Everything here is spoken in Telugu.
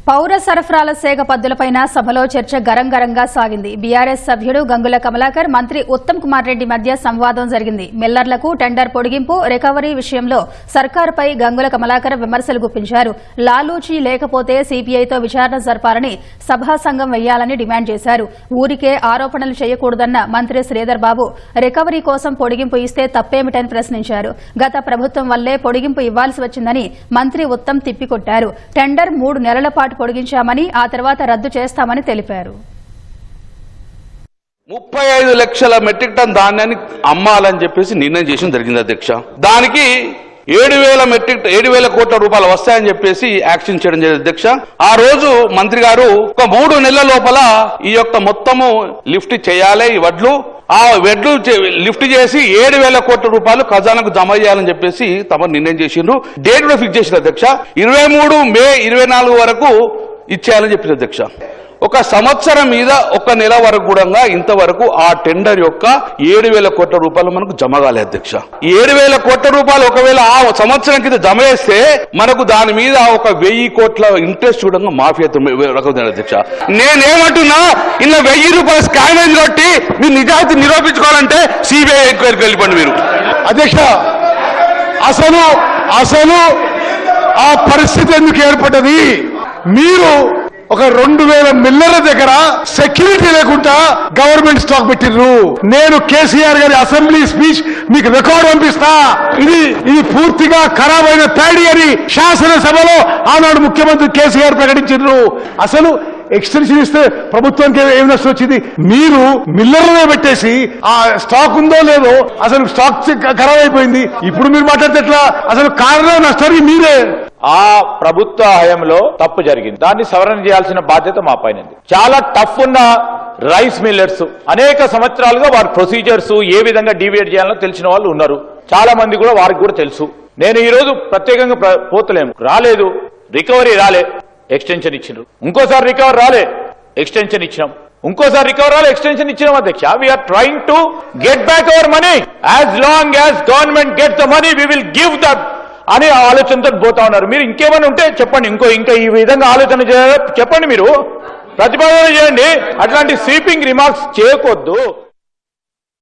పౌర సరఫరాల శాఖ పద్దులపైన సభలో చర్చ గరంగరంగా సాగింది. బీఆర్ఎస్ సభ్యుడు గంగుల కమలాకర్, మంత్రి ఉత్తమ్ కుమార్ రెడ్డి మధ్య సంవాదం జరిగింది. మిల్లర్లకు టెండర్ పొడిగింపు, రికవరీ విషయంలో సర్కారుపై గంగుల కమలాకర్ విమర్శలు గుప్పించారు. లాలూచీ లేకపోతే సీపీఐతో విచారణ జరపాలని సభా సంఘం వేయాలని డిమాండ్ చేశారు. ఊరికే ఆరోపణలు చేయకూడదన్న మంత్రి శ్రీధర్ బాబు రికవరీ కోసం పొడిగింపు ఇస్తే తప్పేమిటని ప్రశ్నించారు. గత ప్రభుత్వం వల్లే పొడిగింపు ఇవ్వాల్సి వచ్చిందని మంత్రి ఉత్తమ్ తిప్పికొట్టారు. టెండర్ 3 నెలల పాటు పొడిగించామని ఆ తర్వాత రద్దు చేస్తామని తెలిపారు. 35 లక్షల మెట్రిక్ టన్ ధాన్యాన్ని అమ్మాలని చెప్పేసి నిర్ణయం చేసిన జరిగింది అధ్యక్ష. దానికి 7,000 కోట్ల రూపాయలు వస్తాయని చెప్పేసి యాక్షన్ చేయడం జరిగింది అధ్యక్ష. ఆ రోజు మంత్రి గారు ఒక 3 నెలల లోపల ఈ యొక్క మొత్తము లిఫ్ట్ చేయాలి, ఈ వడ్లు లిఫ్ట్ చేసి 7,000 కోట్ల రూపాయలు ఖజానాకు జమ చేయాలని చెప్పేసి తమ నిర్ణయం చేసిండ్రు. డేట్ కూడా ఫిక్స్ చేసిన అధ్యక్ష. 23 మే 24 వరకు ఇచ్చేయాలని చెప్పిన అధ్యక్ష. ఒక సంవత్సరం మీద 1 నెల వరకు కూడా ఇంతవరకు ఆ టెండర్ యొక్క 7,000 కోట్ల రూపాయలు మనకు జమ కాలేదు అధ్యక్ష. 7,000 కోట్ల రూపాయలు ఒకవేళ ఆ సంవత్సరం కింద జమ చేస్తే మనకు దాని మీద ఒక 1,000 కోట్ల ఇంట్రెస్ట్ కూడా మాఫీ అవుతుంది అధ్యక్ష. నేనేమంటున్నా, ఇలా 1,000 రూపాయల స్కామ్ అయింది కాబట్టి మీరు నిజాయితీ నిరూపించుకోవాలంటే సిబిఐ ఎంక్వైరీకి వెళ్ళిపోండి మీరు అధ్యక్ష. అసలు ఆ పరిస్థితి ఎందుకు ఏర్పడ్డది? మీరు ఒక 2,000 మిల్లర్ల దగ్గర సెక్యూరిటీ లేకుండా గవర్నమెంట్ స్టాక్ పెట్టిర్రు. నేను కేసీఆర్ గారి అసెంబ్లీ స్పీచ్ మీకు రికార్డు పంపిస్తా. ఇది పూర్తిగా ఖరాబ్ అయిన ప్యాడీ అని శాసనసభలో ఆనాడు ముఖ్యమంత్రి కేసీఆర్ ప్రకటించారు. అసలు ఎక్స్టెన్షన్ ఇస్తే ప్రభుత్వానికి ఏం నష్టం వచ్చింది? మీరు మిల్లర్లనే పెట్టేసి ఆ స్టాక్ ఉందో లేదో అసలు స్టాక్ ఖరాబ్ అయిపోయింది. ఇప్పుడు మీరు మాట్లాడితే ఎట్లా? అసలు కారణం నష్టానికి మీరే. ఆ ప్రభుత్వ హయాంలో తప్పు జరిగింది, దాన్ని సవరణ చేయాల్సిన బాధ్యత మా పైన. చాలా టఫ్ ఉన్న రైస్ మిల్లర్స్ అనేక సంవత్సరాలుగా వారి ప్రొసీజర్స్ ఏ విధంగా డీవియేట్ చేయాలో తెలిసిన వాళ్ళు ఉన్నారు. చాలా మంది కూడా వారికి కూడా తెలుసు. నేను ఈ రోజు ప్రత్యేకంగా పోతలేము, రాలేదు, రికవరీ రాలే, ఎక్స్టెన్షన్ ఇచ్చినారు. ఇంకోసారి రికవర్ రాలే, ఎక్స్టెన్షన్ ఇచ్చినాం. ఇంకోసారి రికవర్ రాలే, ఎక్స్టెన్షన్ ఇచ్చినాం అధ్యక్ష. We are trying to get back our money. As long as government get the money we will give that అనే ఆలోచనతో పోతా ఉన్నారు. మీరు ఇంకేమైనా ఉంటే చెప్పండి, ఇంకా ఈ విధంగా ఆలోచన చెప్పండి, మీరు ప్రతిపాదన చేయండి. అట్లాంటి స్వీపింగ్ రిమార్క్స్ చేయకొద్దు.